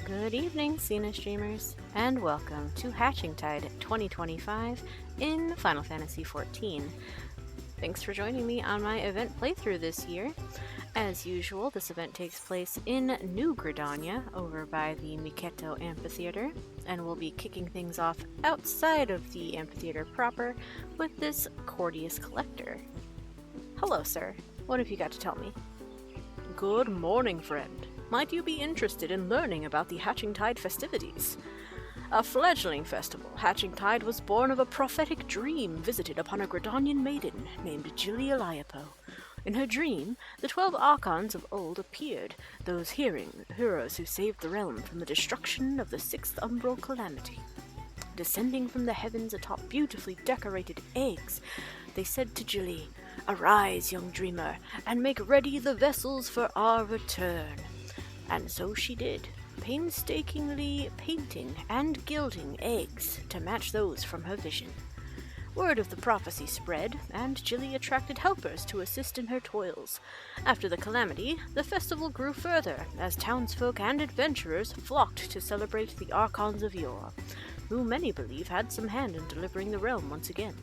Good evening, Cena streamers, and welcome to Hatchingtide 2025 in Final Fantasy XIV. Thanks for joining me on my event playthrough this year. As usual, this event takes place in New Gridania, over by the Miketo Amphitheater, and we'll be kicking things off outside of the amphitheater proper with this courteous collector. Hello, sir. What have you got to tell me? Good morning, friend. Might you be interested in learning about the Hatchingtide festivities? A fledgling festival, Hatchingtide was born of a prophetic dream visited upon a Gridanian maiden named Jihli Aliapoh. In her dream, the 12 Archons of old appeared, those heroes who saved the realm from the destruction of the 6th umbral calamity. Descending from the heavens atop beautifully decorated eggs, they said to Jihli, "Arise, young dreamer, and make ready the vessels for our return." And so she did, painstakingly painting and gilding eggs to match those from her vision. Word of the prophecy spread, and Jihli attracted helpers to assist in her toils. After the calamity, the festival grew further, as townsfolk and adventurers flocked to celebrate the Archons of yore, who many believe had some hand in delivering the realm once again.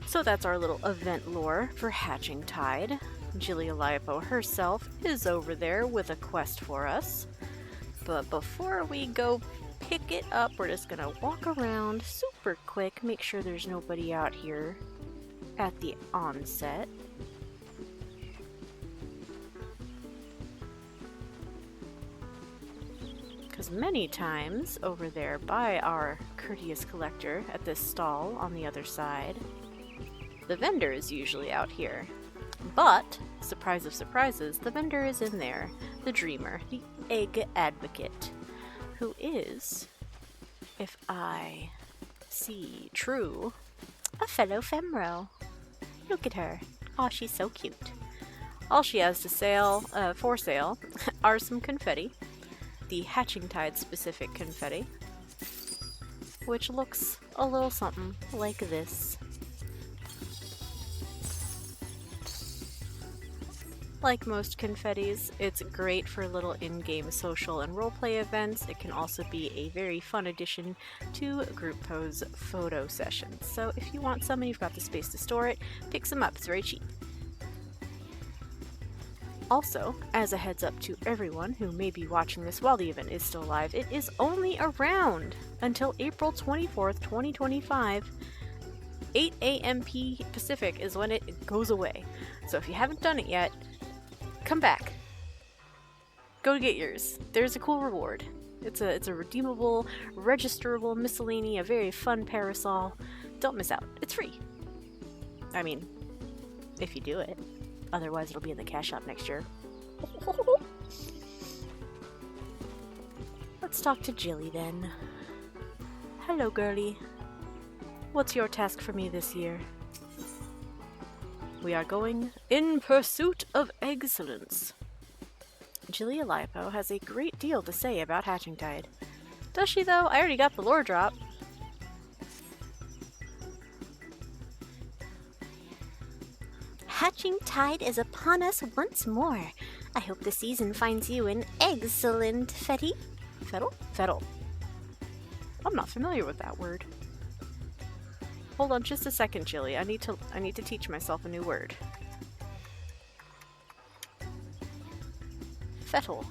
So that's our little event lore for Hatchingtide. Jihli Aliapoh herself is over there with a quest for us. But before we go pick it up, we're just gonna walk around super quick, make sure there's nobody out here at the onset. Because many times over there by our courteous collector at this stall on the other side, the vendor is usually out here. But, surprise of surprises, the vendor is in there, the dreamer, the egg advocate, who is, if I see true, a fellow femro. Look at her. Oh, she's so cute. All she has to for sale are some confetti, the Hatchingtide specific confetti, which looks a little something like this. Like most confettis, it's great for little in-game social and roleplay events. It can also be a very fun addition to group pose photo sessions. So if you want some and you've got the space to store it, pick some up. It's very cheap. Also, as a heads up to everyone who may be watching this while the event is still live, it is only around until April 24th, 2025. 8 a.m. Pacific is when it goes away. So if you haven't done it yet, come back. Go get yours. There's a cool reward. It's a redeemable, registerable miscellany, a very fun parasol. Don't miss out. It's free. I mean, if you do it. Otherwise, it'll be in the cash shop next year. Let's talk to Jihli then. Hello, girlie. What's your task for me this year? We are going in pursuit of excellence. Jihli Aliapoh has a great deal to say about Hatchingtide. Does she, though? I already got the lore drop. Hatchingtide is upon us once more. I hope the season finds you in excellent, Fetty. Fettle? Fettle. I'm not familiar with that word. Hold on just a second, Jihli. I need to teach myself a new word. Fettle.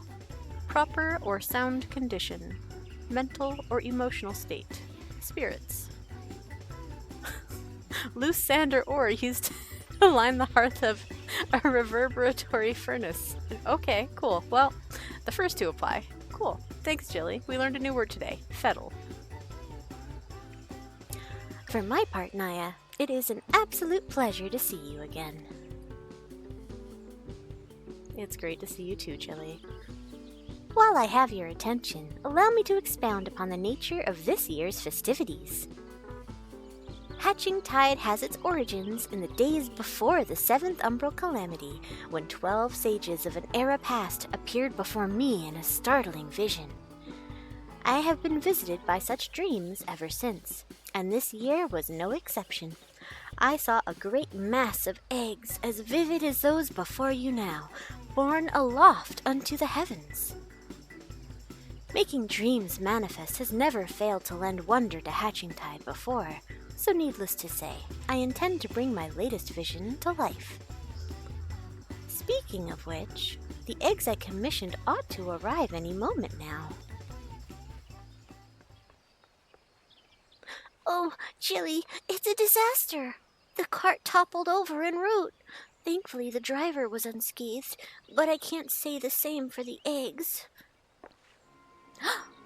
Proper or sound condition. Mental or emotional state. Spirits. Loose sand or ore used to line the hearth of a reverberatory furnace. Okay, cool. Well, the first two apply. Cool. Thanks, Jihli. We learned a new word today. Fettle. For my part, Naya, it is an absolute pleasure to see you again. It's great to see you too, Jihli. While I have your attention, allow me to expound upon the nature of this year's festivities. Hatchingtide has its origins in the days before the 7th umbral calamity, when 12 sages of an era past appeared before me in a startling vision. I have been visited by such dreams ever since, and this year was no exception. I saw a great mass of eggs as vivid as those before you now, borne aloft unto the heavens. Making dreams manifest has never failed to lend wonder to Hatchingtide before, so needless to say, I intend to bring my latest vision to life. Speaking of which, the eggs I commissioned ought to arrive any moment now. Oh, Jihli, it's a disaster! The cart toppled over en route. Thankfully, the driver was unscathed, but I can't say the same for the eggs.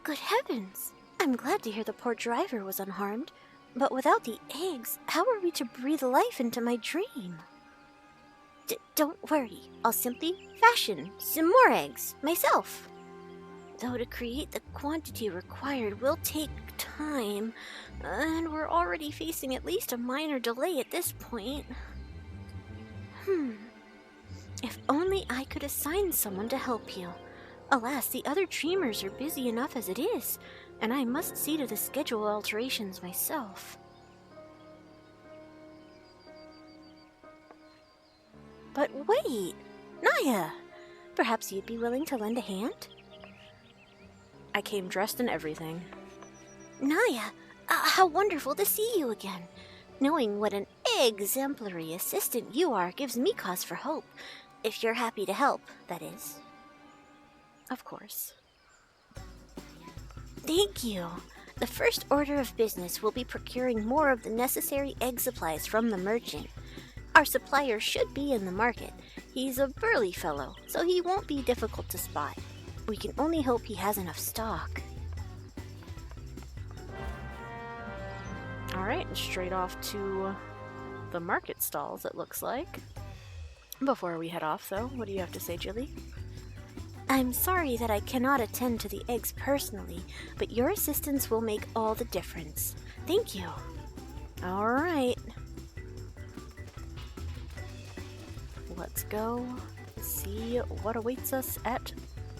Good heavens! I'm glad to hear the poor driver was unharmed, but without the eggs, how are we to breathe life into my dream? Don't worry, I'll simply fashion some more eggs myself. Though to create the quantity required will take time, and we're already facing at least a minor delay at this point. If only I could assign someone to help you. Alas, the other dreamers are busy enough as it is, and I must see to the schedule alterations myself. But wait, Naya! Perhaps you'd be willing to lend a hand? I came dressed in everything. Naya, how wonderful to see you again. Knowing what an exemplary assistant you are gives me cause for hope. If you're happy to help, that is. Of course. Thank you. The first order of business will be procuring more of the necessary egg supplies from the merchant. Our supplier should be in the market. He's a burly fellow, so he won't be difficult to spot. We can only hope he has enough stock. Alright, straight off to the market stalls, it looks like. Before we head off, though, what do you have to say, Jihli? I'm sorry that I cannot attend to the eggs personally, but your assistance will make all the difference. Thank you. Alright. Let's go see what awaits us at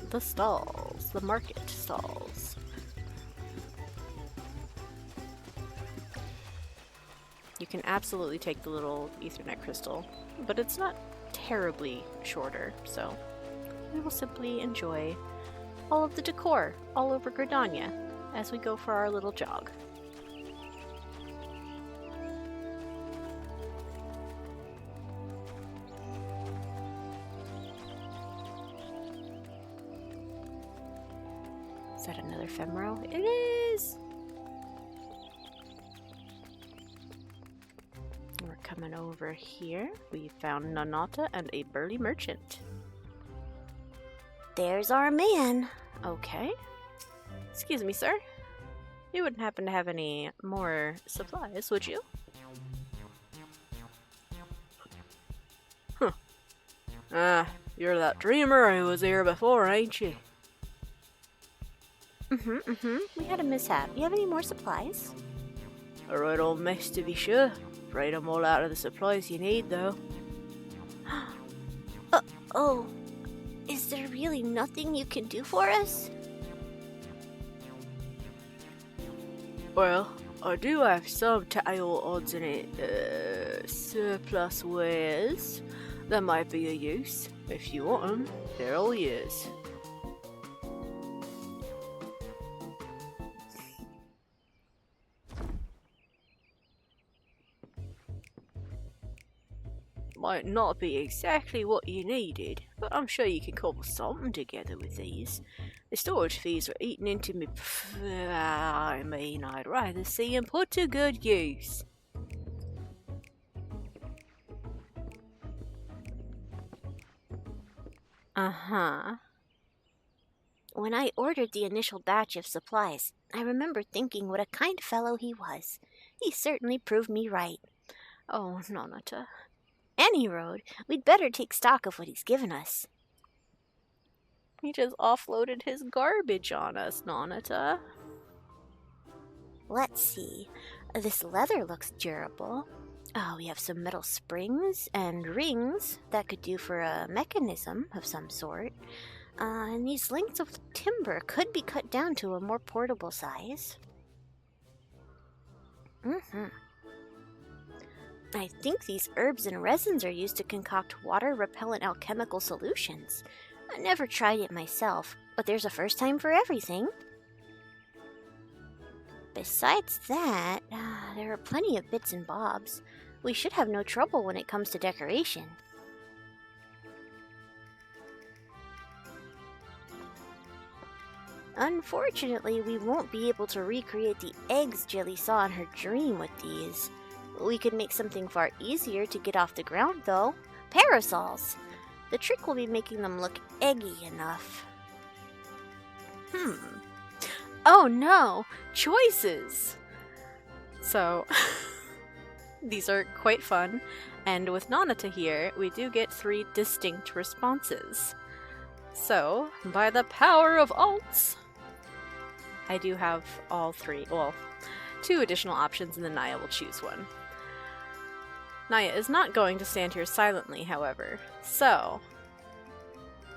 the stalls, the market stalls. You can absolutely take the little Ethernet crystal, but it's not terribly shorter, so we will simply enjoy all of the decor all over Gridania as we go for our little jog. Is that another Femro? It is! We're coming over here. We found Nonotta and a burly merchant. There's our man. Okay. Excuse me, sir. You wouldn't happen to have any more supplies, would you? Huh. You're that dreamer who was here before, ain't you? We had a mishap. You have any more supplies? A right old mess, to be sure. Afraid I'm all out of the supplies you need, though. Oh. Is there really nothing you can do for us? Well, I do have some tail odds in it, surplus wares that might be of use. If you want them, they're all yours. Might not be exactly what you needed, but I'm sure you can cobble something together with these. The storage fees are eating into me. I'd rather see them put to good use. When I ordered the initial batch of supplies, I remember thinking what a kind fellow he was. He certainly proved me right. Oh, Nonotta. Any road, we'd better take stock of what he's given us. He just offloaded his garbage on us, Nonotta. Let's see. This leather looks durable. Oh, we have some metal springs and rings that could do for a mechanism of some sort. And these lengths of timber could be cut down to a more portable size. I think these herbs and resins are used to concoct water-repellent alchemical solutions. I never tried it myself, but there's a first time for everything. Besides that, there are plenty of bits and bobs. We should have no trouble when it comes to decoration. Unfortunately, we won't be able to recreate the eggs Jihli saw in her dream with these. We could make something far easier to get off the ground, though. Parasols! The trick will be making them look eggy enough. Oh no! Choices! So, these are quite fun, and with Nonotta here, we do get 3 distinct responses. So, by the power of alts, I do have all 3, well, 2 additional options, and then Naya will choose one. Naya is not going to stand here silently, however, so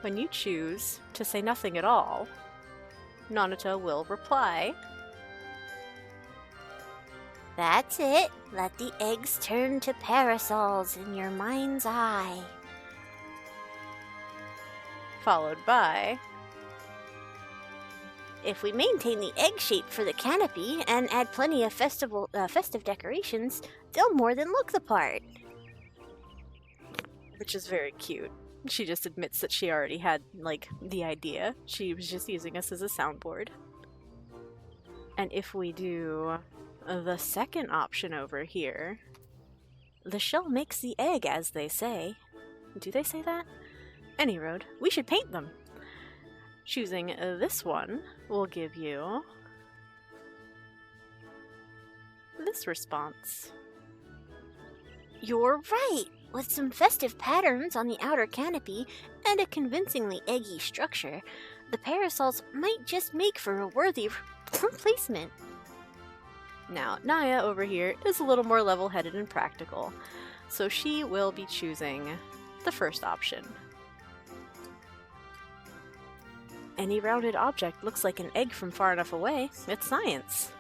when you choose to say nothing at all, Nonotta will reply. That's it. Let the eggs turn to parasols in your mind's eye. Followed by, if we maintain the egg shape for the canopy and add plenty of festive decorations, they'll more than look the part. which is very cute. She just admits that she already had, like, the idea. She was just using us as a soundboard. And if we do the second option over here, the shell makes the egg, as they say. Do they say that? Any road. We should paint them. Choosing this one will give you this response. You're right! With some festive patterns on the outer canopy and a convincingly eggy structure, the parasols might just make for a worthy replacement. Now, Naya over here is a little more level-headed and practical, so she will be choosing the first option. Any rounded object looks like an egg from far enough away. It's science.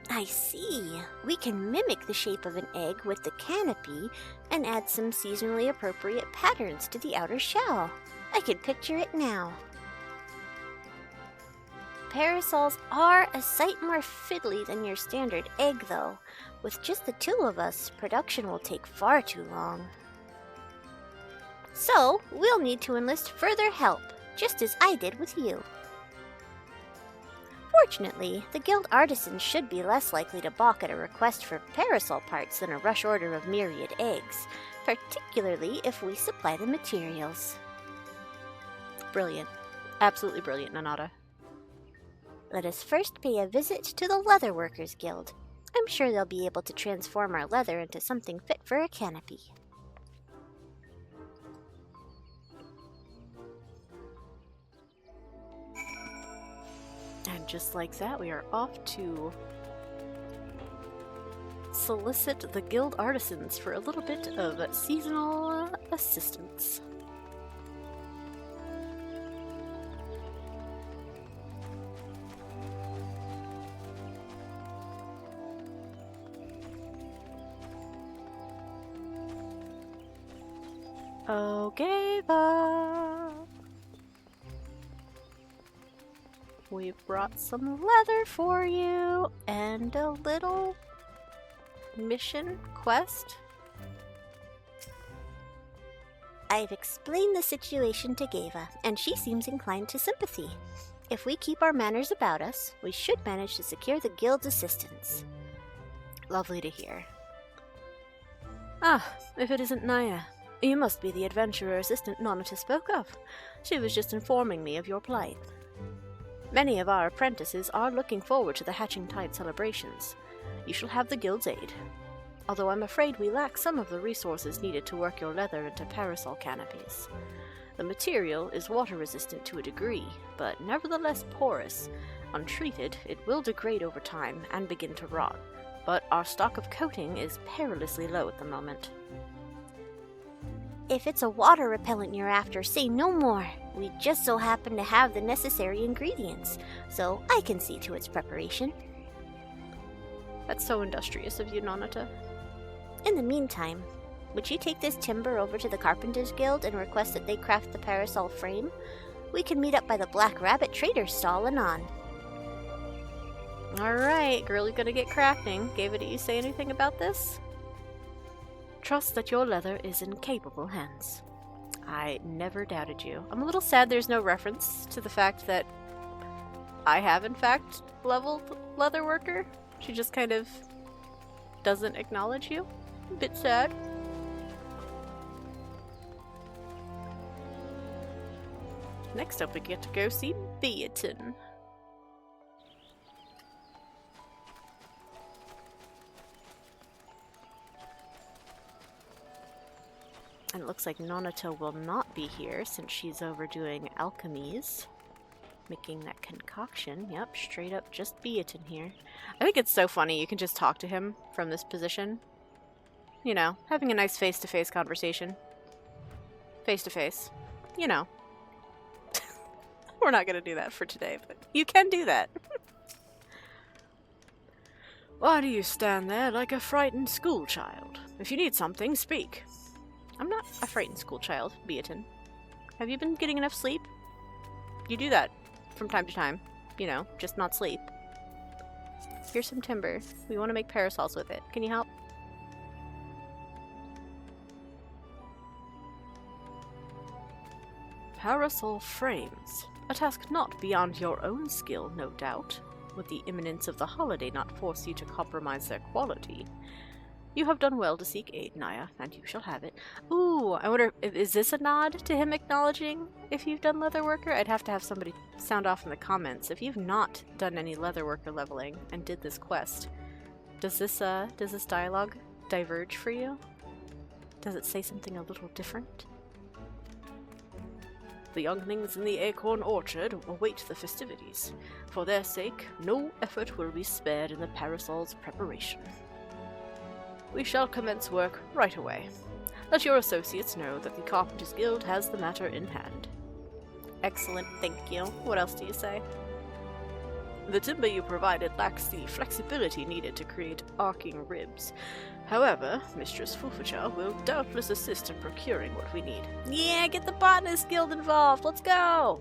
I see. We can mimic the shape of an egg with the canopy and add some seasonally appropriate patterns to the outer shell. I can picture it now. Parasols are a sight more fiddly than your standard egg, though. With just the 2 of us, production will take far too long. So, we'll need to enlist further help, just as I did with you. Fortunately, the guild artisans should be less likely to balk at a request for parasol parts than a rush order of myriad eggs, particularly if we supply the materials. Brilliant. Absolutely brilliant, Nonotta. Let us first pay a visit to the Leatherworkers Guild. I'm sure they'll be able to transform our leather into something fit for a canopy. And just like that, we are off to solicit the guild artisans for a little bit of seasonal assistance. Okay, Bob. We've brought some leather for you and a little mission quest. I've explained the situation to Geva, and she seems inclined to sympathy. If we keep our manners about us, we should manage to secure the guild's assistance. Lovely to hear. Ah, if it isn't Naya. You must be the adventurer assistant Nonotta spoke of. She was just informing me of your plight. Many of our apprentices are looking forward to the Hatchingtide celebrations. You shall have the guild's aid. Although I'm afraid we lack some of the resources needed to work your leather into parasol canopies. The material is water-resistant to a degree, but nevertheless porous. Untreated, it will degrade over time and begin to rot, but our stock of coating is perilously low at the moment. If it's a water repellent you're after, say no more. We just so happen to have the necessary ingredients, so I can see to its preparation. That's so industrious of you, Nonotta. In the meantime, would you take this timber over to the Carpenters Guild and request that they craft the parasol frame? We can meet up by the Black Rabbit Trader's stall anon. Alright, girl, you're gonna get crafting. Gave it you say anything about this? Trust that your leather is in capable hands. I never doubted you. I'm a little sad there's no reference to the fact that I have, in fact, leveled Leatherworker. She just kind of doesn't acknowledge you. A bit sad. Next up, we get to go see Beaton. And it looks like Nonotta will not be here since she's over doing alchemies. Making that concoction. Yep, straight up just Beaton here. I think it's so funny you can just talk to him from this position. You know, having a nice face-to-face conversation. Face-to-face. You know. We're not gonna do that for today, but you can do that. Why do you stand there like a frightened schoolchild? If you need something, speak. I'm not a frightened schoolchild, Beaton. Have you been getting enough sleep? You do that from time to time. You know, just not sleep. Here's some timber. We want to make parasols with it. Can you help? Parasol frames. A task not beyond your own skill, no doubt. Would the imminence of the holiday not force you to compromise their quality? You have done well to seek aid, Naya, and you shall have it. Ooh, I wonder, is this a nod to him acknowledging if you've done Leatherworker? I'd have to have somebody sound off in the comments. If you've not done any Leatherworker leveling and did this quest, does this dialogue diverge for you? Does it say something a little different? The younglings in the acorn orchard await the festivities. For their sake, no effort will be spared in the parasol's preparation. We shall commence work right away. Let your associates know that the Carpenters Guild has the matter in hand. Excellent, thank you. What else do you say? The timber you provided lacks the flexibility needed to create arcing ribs. However, Mistress Fufucha will doubtless assist in procuring what we need. Yeah, get the Botanist Guild involved! Let's go!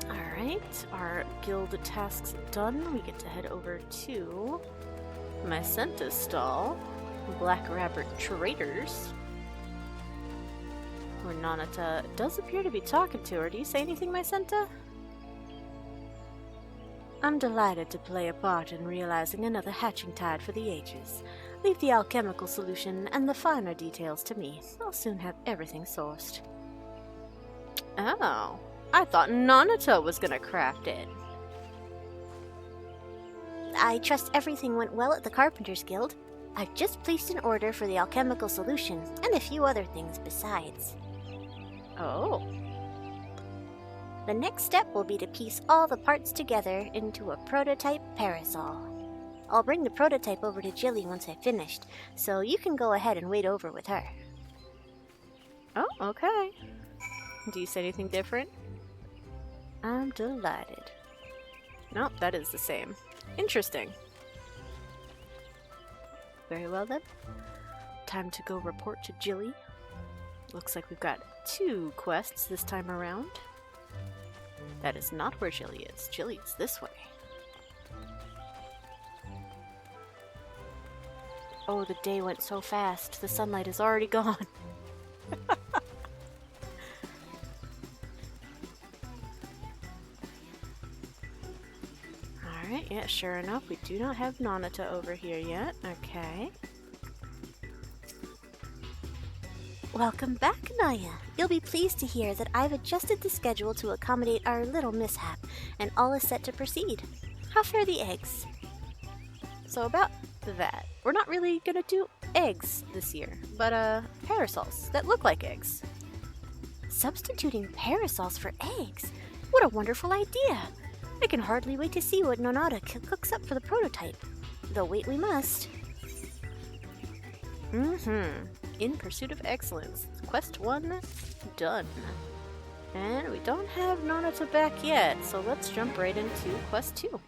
Alright, our guild tasks done. We get to head over to Mycenta's stall. Black Rabbit Traders. Where Nonotta does appear to be talking to her. Do you say anything, Mycenta? I'm delighted to play a part in realizing another Hatchingtide for the ages. Leave the alchemical solution and the finer details to me. I'll soon have everything sourced. Oh, I thought Nonotta was gonna craft it. I trust everything went well at the Carpenters Guild. I've just placed an order for the alchemical solution, and a few other things besides. Oh. The next step will be to piece all the parts together into a prototype parasol. I'll bring the prototype over to Jihli once I've finished, so you can go ahead and wait over with her. Oh, okay. Do you say anything different? I'm delighted. Nope, that is the same. Interesting. Very well then. Time to go report to Jihli. Looks like we've got 2 quests this time around. That is not where Jihli is. Jihli is this way. Oh, the day went so fast. The sunlight is already gone. Alright, yeah, sure enough, we do not have Nonotta over here yet. Okay. Welcome back, Naya. You'll be pleased to hear that I've adjusted the schedule to accommodate our little mishap, and all is set to proceed. How fare the eggs? So about that, we're not really gonna do eggs this year, but parasols that look like eggs. Substituting parasols for eggs? What a wonderful idea! I can hardly wait to see what Nonotta cooks up for the prototype. Though wait we must. In pursuit of excellence. Quest 1 done. And we don't have Nonotta back yet, so let's jump right into Quest 2.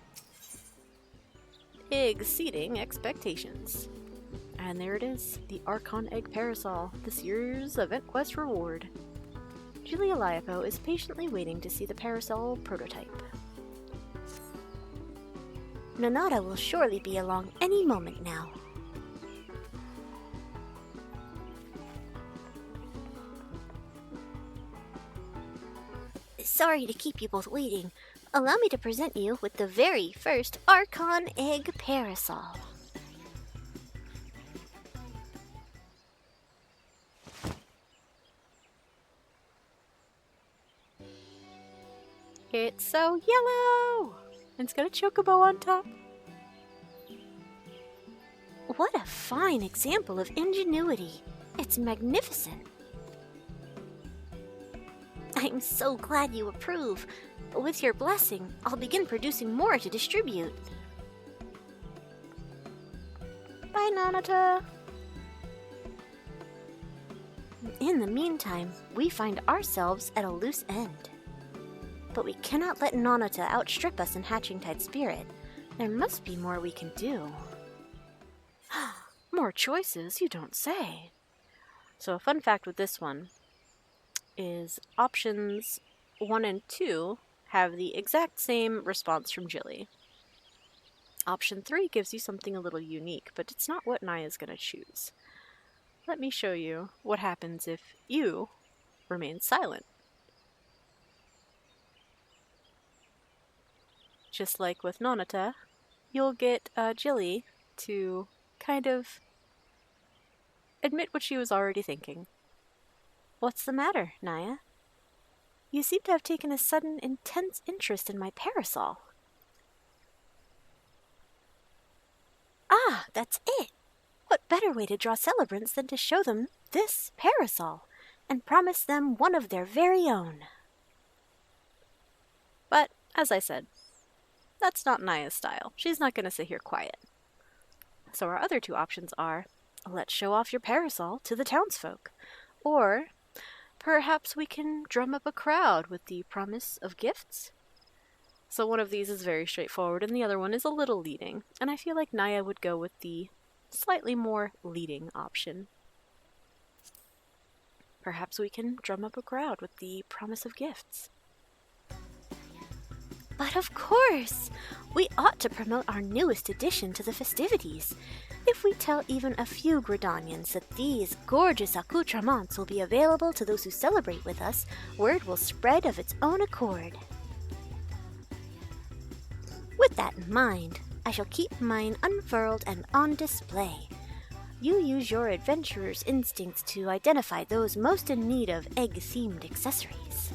exceeding expectations. And there it is, the Archon Egg Parasol, this year's event quest reward. Jihli Aliapoh is patiently waiting to see the Parasol prototype. Nonotta will surely be along any moment now. Sorry to keep you both waiting. Allow me to present you with the very first Archon Egg Parasol. It's so yellow! And it's got a chocobo on top. What a fine example of ingenuity. It's magnificent. I'm so glad you approve. With your blessing, I'll begin producing more to distribute. Bye, Nonotta! In the meantime, we find ourselves at a loose end. But we cannot let Nonotta outstrip us in Hatchingtide spirit. There must be more we can do. More choices? You don't say. So a fun fact with this one is options 1 and 2 have the exact same response from Jihli. Option 3 gives you something a little unique, but it's not what Naya's going to choose. Let me show you what happens if you remain silent. Just like with Nonotta, you'll get Jihli to kind of admit what she was already thinking. What's the matter, Naya? You seem to have taken a sudden, intense interest in my parasol. Ah, that's it! What better way to draw celebrants than to show them this parasol, and promise them one of their very own? But, as I said, that's not Naya's style. She's not going to sit here quiet. So our other two options are, let's show off your parasol to the townsfolk, or perhaps we can drum up a crowd with the promise of gifts. So one of these is very straightforward, and the other one is a little leading, and I feel like Naya would go with the slightly more leading option. Perhaps we can drum up a crowd with the promise of gifts. But of course! We ought to promote our newest addition to the festivities. If we tell even a few Gridanians that these gorgeous accoutrements will be available to those who celebrate with us, word will spread of its own accord. With that in mind, I shall keep mine unfurled and on display. You use your adventurer's instincts to identify those most in need of egg-themed accessories.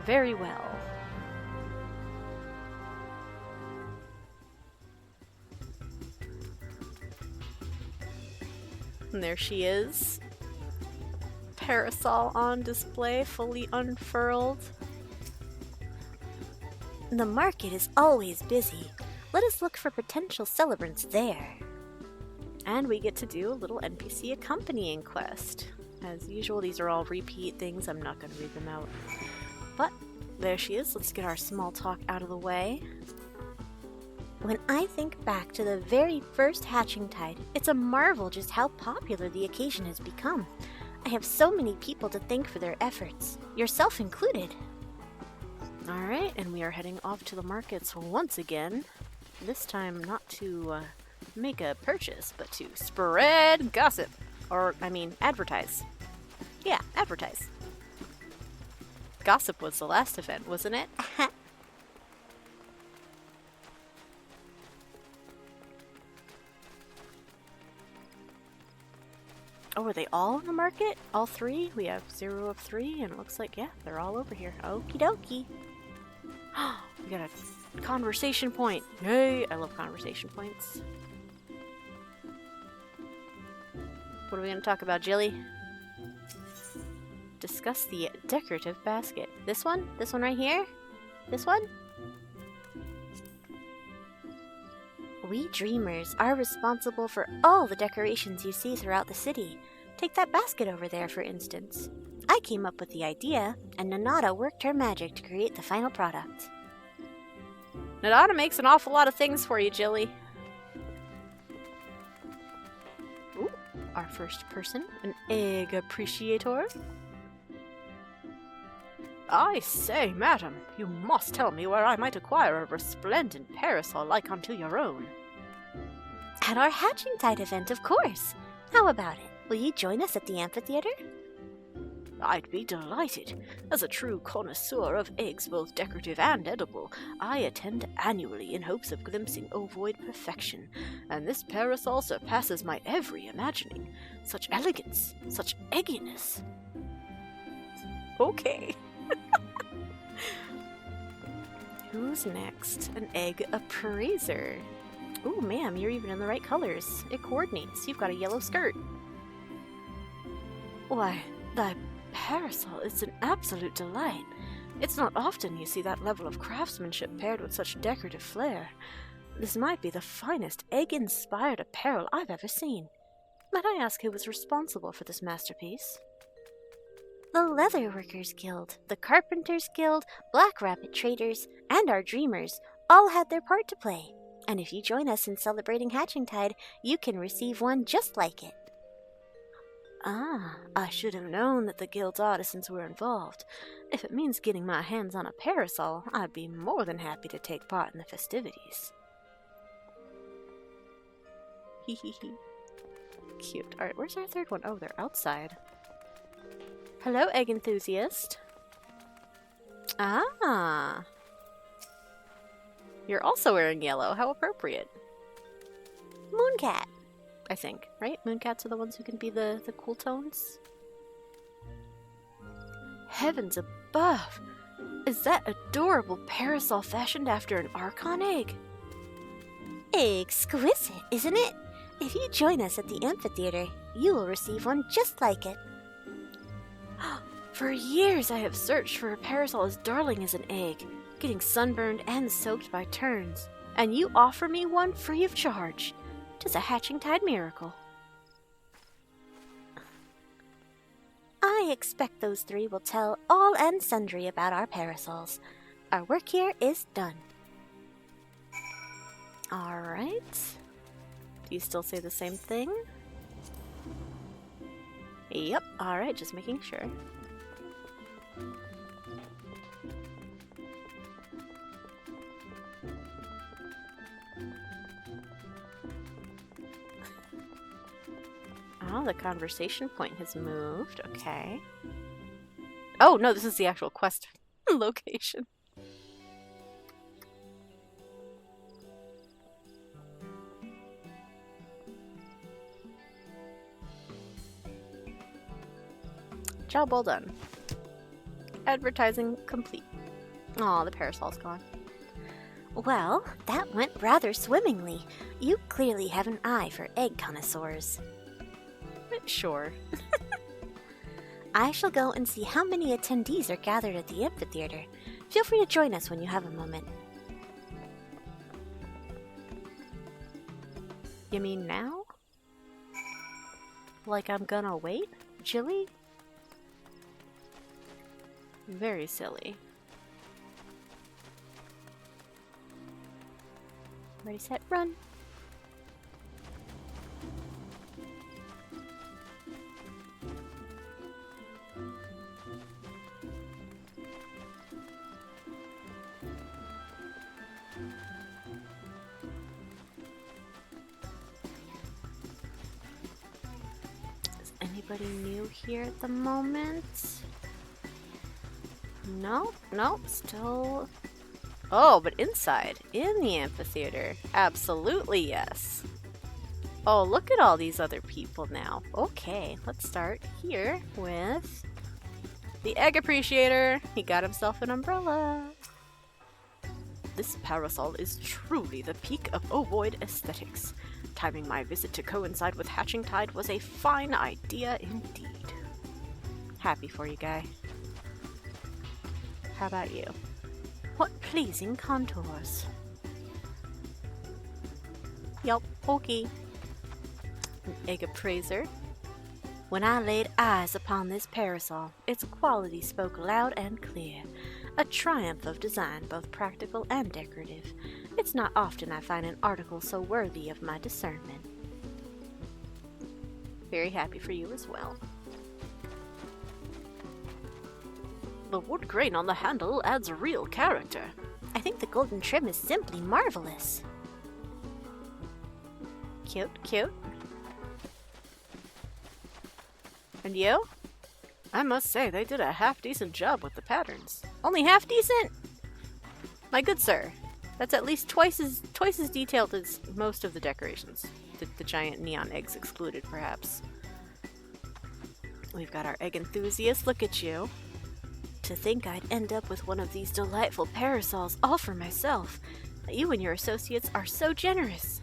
Very well. And there she is. Parasol on display, fully unfurled. The market is always busy. Let us look for potential celebrants there. And we get to do a little NPC accompanying quest. As usual, these are all repeat things. I'm not going to read them out. But there she is. Let's get our small talk out of the way. When I think back to the very first Hatchingtide, it's a marvel just how popular the occasion has become. I have so many people to thank for their efforts, yourself included. Alright, and we are heading off to the markets once again. This time not to make a purchase, but to spread gossip. Advertise. Yeah, advertise. Gossip was the last event, wasn't it? Oh, are they all in the market? All three? We have 0 of 3, and it looks like, yeah, they're all over here. Okie dokie. We got a conversation point. Yay! I love conversation points. What are we going to talk about, Jihli? Discuss the decorative basket. This one? This one right here? This one? We dreamers are responsible for all the decorations you see throughout the city. Take that basket over there, for instance. I came up with the idea, and Nonotta worked her magic to create the final product. Nonotta makes an awful lot of things for you, Jihli. Ooh, our first person, an egg appreciator. I say, madam, you must tell me where I might acquire a resplendent parasol like unto your own. At our Hatchingtide event, of course. How about it? Will you join us at the amphitheater? I'd be delighted. As a true connoisseur of eggs, both decorative and edible, I attend annually in hopes of glimpsing ovoid perfection, and this parasol surpasses my every imagining. Such elegance, such egginess. Okay. Who's next? An egg appraiser. Ooh, ma'am, you're even in the right colors. It coordinates. You've got a yellow skirt. Why, thy parasol is an absolute delight. It's not often you see that level of craftsmanship paired with such decorative flair. This might be the finest egg-inspired apparel I've ever seen. Might I ask who was responsible for this masterpiece? The Leatherworkers Guild, the Carpenters Guild, Black Rabbit Traders, and our Dreamers all had their part to play. And if you join us in celebrating Hatchingtide, you can receive one just like it. Ah, I should have known that the Guild's artisans were involved. If it means getting my hands on a parasol, I'd be more than happy to take part in the festivities. Hee hee hee. Cute. Alright, where's our third one? Oh, they're outside. Hello, egg enthusiast. Ah. You're also wearing yellow. How appropriate. Mooncat. I think, right? Mooncats are the ones who can be the cool tones. Heavens above! Is that adorable parasol fashioned after an Archon egg? Exquisite, isn't it? If you join us at the amphitheater, you will receive one just like it. For years I have searched for a parasol as darling as an egg, getting sunburned and soaked by turns, and you offer me one free of charge. 'Tis a Hatchingtide miracle. I expect those three will tell all and sundry about our parasols. Our work here is done. Alright. Do you still say the same thing? Yep, alright, just making sure. Oh, the conversation point has moved. Okay. Oh, no, this is the actual quest location. Job well done. Advertising complete. Aw, the parasol's gone. Well, that went rather swimmingly. You clearly have an eye for egg connoisseurs. Sure. I shall go and see how many attendees are gathered at the amphitheater. Feel free to join us when you have a moment. You mean now? Like I'm gonna wait? Jihli? Very silly. Ready, set, run! Anybody new here at the moment? Nope, still... Oh, but inside, in the amphitheater. Absolutely yes. Oh, look at all these other people now. Okay, let's start here with the egg appreciator. He got himself an umbrella. This parasol is truly the peak of ovoid aesthetics. Timing my visit to coincide with Hatchingtide was a fine idea indeed. Happy for you, guy. How about you? What pleasing contours. Yup, okay. An egg appraiser. When I laid eyes upon this parasol, its quality spoke loud and clear. A triumph of design, both practical and decorative. It's not often I find an article so worthy of my discernment. Very happy for you as well. The wood grain on the handle adds real character. I think the golden trim is simply marvelous. Cute, cute. And you? I must say they did a half-decent job with the patterns. Only half decent? My good sir, that's at least twice as detailed as most of the decorations. The giant neon eggs excluded, perhaps. We've got our egg enthusiast. Look at you. To think I'd end up with one of these delightful parasols all for myself. You and your associates are so generous.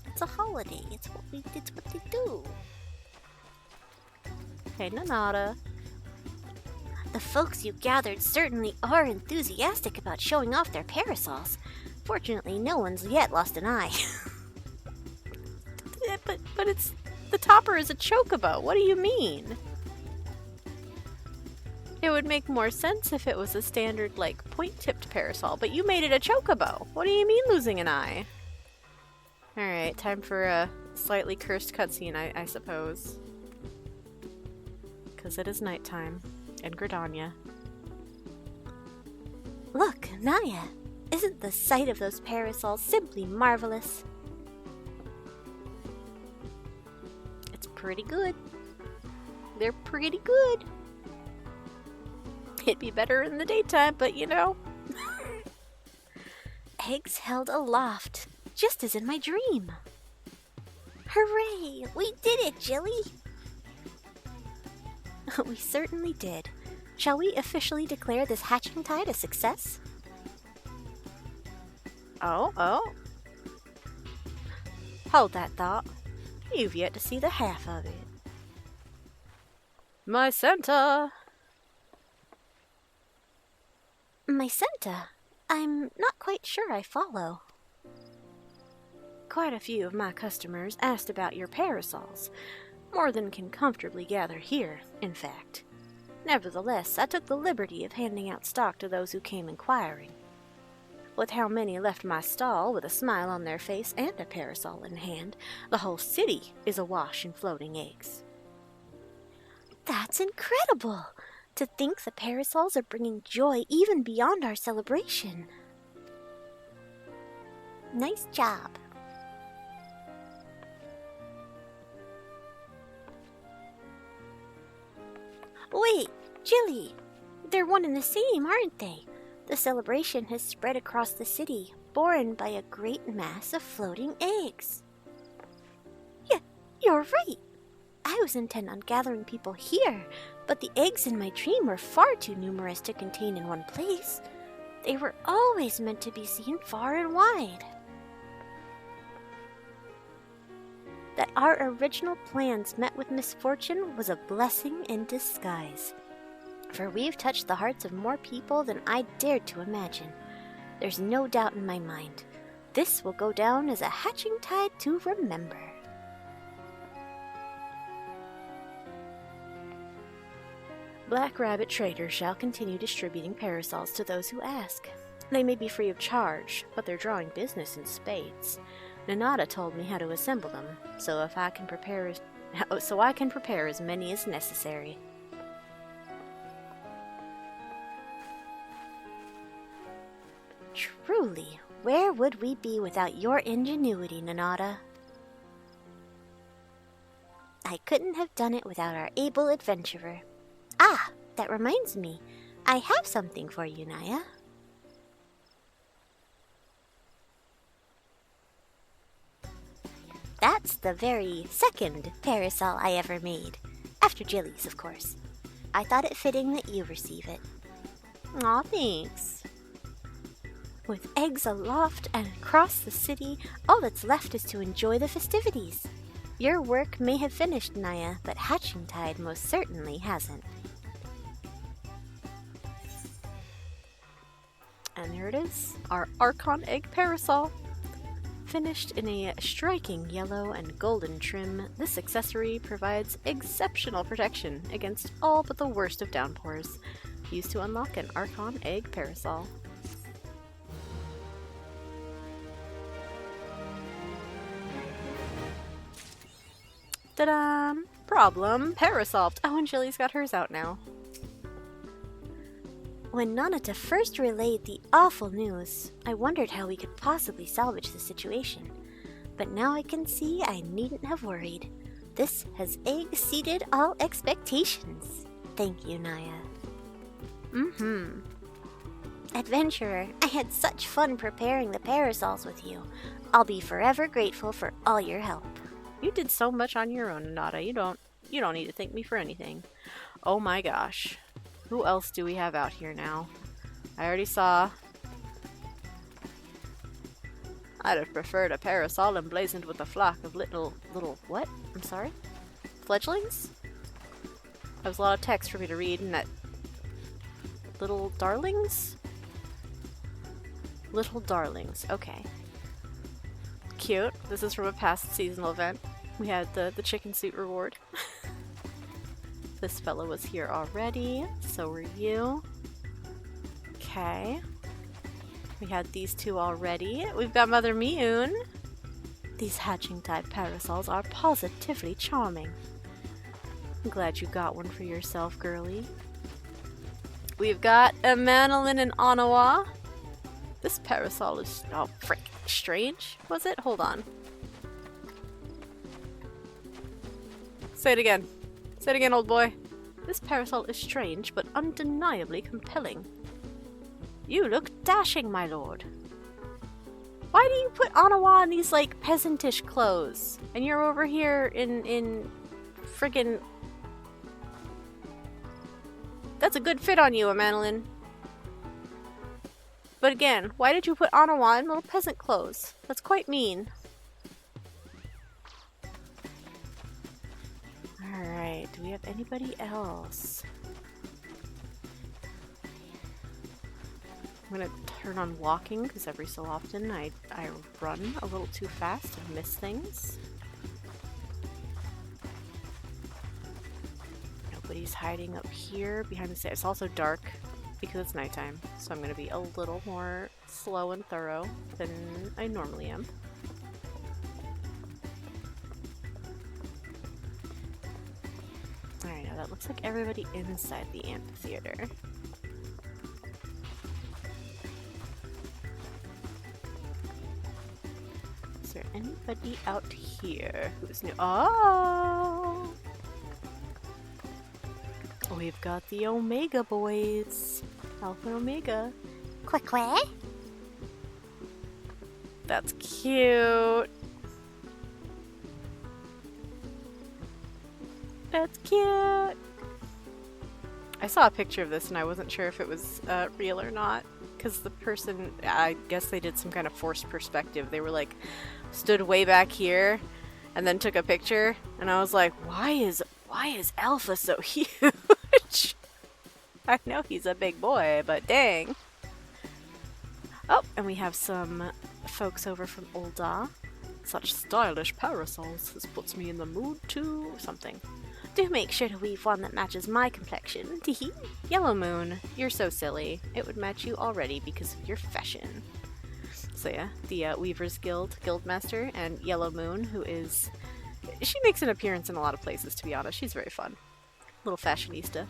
It's a holiday. It's what they do. Hey, Nonotta. The folks you gathered certainly are enthusiastic about showing off their parasols. Fortunately, no one's yet lost an eye. But it's... the topper is a chocobo. What do you mean? It would make more sense if it was a standard, like, point-tipped parasol, but you made it a chocobo. What do you mean losing an eye? Alright, time for a slightly cursed cutscene, I suppose. Because it is nighttime. In Gridania. Look, Naya! Isn't the sight of those parasols simply marvelous? It's pretty good. They're pretty good. It'd be better in the daytime, but you know. Eggs held aloft, just as in my dream. Hooray! We did it, Jihli! We certainly did. Shall we officially declare this Hatchingtide a success? Oh. Hold that thought. You've yet to see the half of it. My Santa! My Santa? I'm not quite sure I follow. Quite a few of my customers asked about your parasols. More than can comfortably gather here, in fact. Nevertheless, I took the liberty of handing out stock to those who came inquiring. With how many left my stall with a smile on their face and a parasol in hand, the whole city is awash in floating eggs. That's incredible! To think the parasols are bringing joy even beyond our celebration. Nice job. Wait, Jihli! They're one and the same, aren't they? The celebration has spread across the city, borne by a great mass of floating eggs. Yeah, you're right! I was intent on gathering people here, but the eggs in my dream were far too numerous to contain in one place. They were always meant to be seen far and wide. That our original plans met with misfortune was a blessing in disguise. For we've touched the hearts of more people than I dared to imagine. There's no doubt in my mind. This will go down as a Hatchingtide to remember. Black Rabbit Trader shall continue distributing parasols to those who ask. They may be free of charge, but they're drawing business in spades. Nonotta told me how to assemble them, so I can prepare as many as necessary. Truly, where would we be without your ingenuity, Nonotta? I couldn't have done it without our able adventurer. Ah, that reminds me. I have something for you, Naya. That's the very second parasol I ever made. After Jihli's, of course. I thought it fitting that you receive it. Aw, thanks. With eggs aloft and across the city, all that's left is to enjoy the festivities. Your work may have finished, Naya, but Hatchingtide most certainly hasn't. And there it is, our Archon Egg Parasol. Finished in a striking yellow and golden trim, this accessory provides exceptional protection against all but the worst of downpours. Used to unlock an Archon Egg Parasol. Ta-da! Problem Parasolved. Oh, and Jilly's got hers out now. When Nonotta first relayed the awful news, I wondered how we could possibly salvage the situation. But now I can see I needn't have worried. This has exceeded all expectations. Thank you, Naya. Mm-hmm. Adventurer, I had such fun preparing the parasols with you. I'll be forever grateful for all your help. You did so much on your own, Nonotta. You don't need to thank me for anything. Oh my gosh. Who else do we have out here now? I already saw. I'd have preferred a parasol emblazoned with a flock of little what? I'm sorry? Fledglings? That was a lot of text for me to read in that. Little darlings? Little darlings, okay. Cute. This is from a past seasonal event. We had the chicken suit reward. This fellow was here already, so were you. Okay. We had these two already. We've got Mother Mioun. These Hatchingtide parasols are positively charming. I'm glad you got one for yourself, girly. We've got Manolin and Anawa. This parasol is, oh frick, strange, was it? Hold on. Say it again. Say it again, old boy. This parasol is strange, but undeniably compelling. You look dashing, my lord. Why do you put Anawa in these, like, peasantish clothes? And you're over here in friggin'... That's a good fit on you, Manolin. But again, why did you put Anawa in little peasant clothes? That's quite mean. Alright, do we have anybody else? I'm gonna turn on walking, because every so often I run a little too fast and miss things. Nobody's hiding up here behind the stairs. It's also dark because it's nighttime, so I'm gonna be a little more slow and thorough than I normally am. Alright, now that looks like everybody inside the amphitheater. Is there anybody out here who's new? Oh! We've got the Omega boys. Alpha and Omega. Quack. That's cute. That's cute. I saw a picture of this and I wasn't sure if it was real or not. Because the person, I guess they did some kind of forced perspective. They were like, stood way back here and then took a picture. And I was like, why is Alpha so huge? I know he's a big boy, but dang. Oh, and we have some folks over from Ul'dah. Such stylish parasols. This puts me in the mood to something. Do make sure to weave one that matches my complexion. Teehee. Yellow Moon, you're so silly. It would match you already because of your fashion. So yeah, the Weavers Guildmaster, and Yellow Moon, who is... She makes an appearance in a lot of places, to be honest. She's very fun. Little fashionista.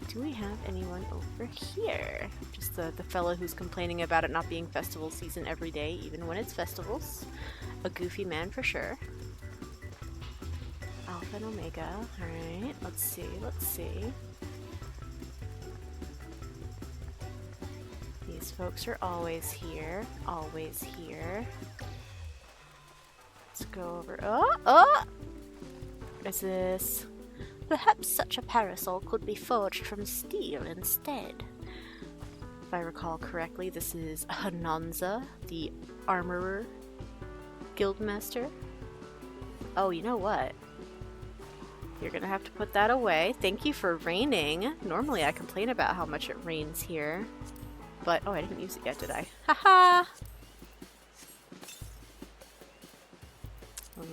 Do we have anyone over here? Just the fellow who's complaining about it not being festival season every day, even when it's festivals. A goofy man for sure. Alpha and Omega. Alright, let's see. These folks are always here. Let's go over. Oh! What is this? Perhaps such a parasol could be forged from steel instead. If I recall correctly, this is Hananza, the Armorer Guildmaster. Oh, you know what? You're gonna have to put that away. Thank you for raining. Normally I complain about how much it rains here. But, oh, I didn't use it yet, did I? Haha!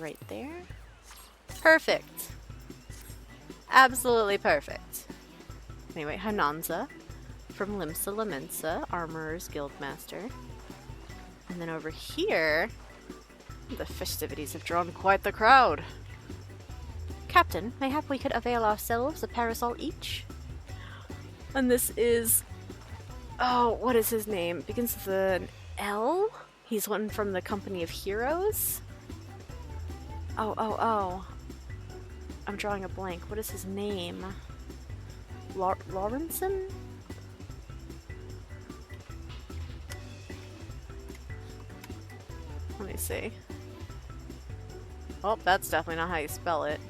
Right there. Perfect. Absolutely perfect. Anyway, Hananza from Limsa Lamensa, Armorer's Guildmaster. And then over here, the festivities have drawn quite the crowd. Captain, mayhap we could avail ourselves a parasol each? And this is... oh, what is his name? Begins with an L? He's one from the Company of Heroes? Oh. I'm drawing a blank. What is his name? Lawrenson? Let me see. Oh, that's definitely not how you spell it.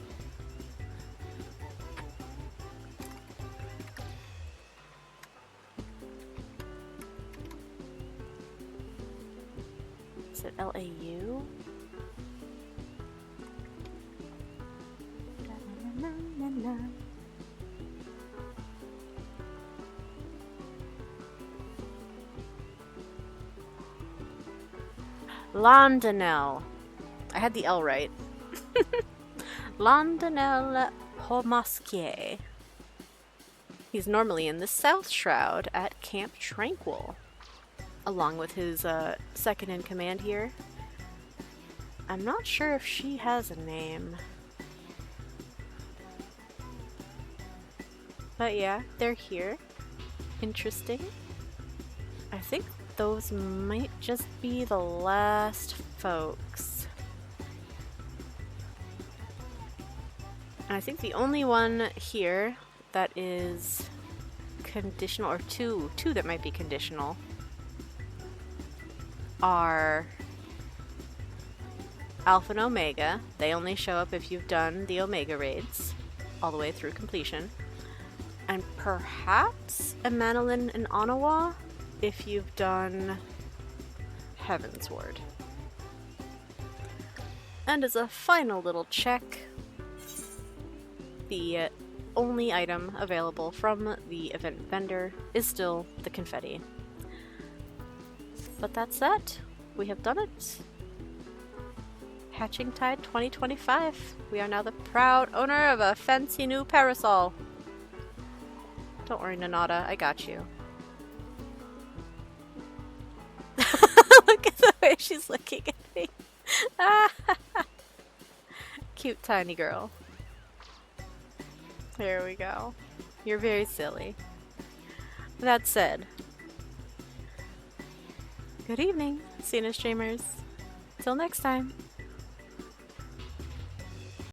Is it L-A-U? Londonel. I had the L right. Londonel Homasquier. He's normally in the South Shroud at Camp Tranquil, along with his second in command here. I'm not sure if she has a name. But yeah, they're here. Interesting. I think those might just be the last folks. And I think the only one here that is conditional, or two that might be conditional, are Alpha and Omega. They only show up if you've done the Omega raids all the way through completion. And perhaps Emanolin and Onawa if you've done Heavensward. And as a final little check, the only item available from the event vendor is still the confetti. But that's that. We have done it. Hatchingtide 2025. We are now the proud owner of a fancy new parasol. Don't worry, Nonotta, I got you. Look at the way she's looking at me. Cute tiny girl. There we go. You're very silly. That said, good evening, Cena streamers. Till next time.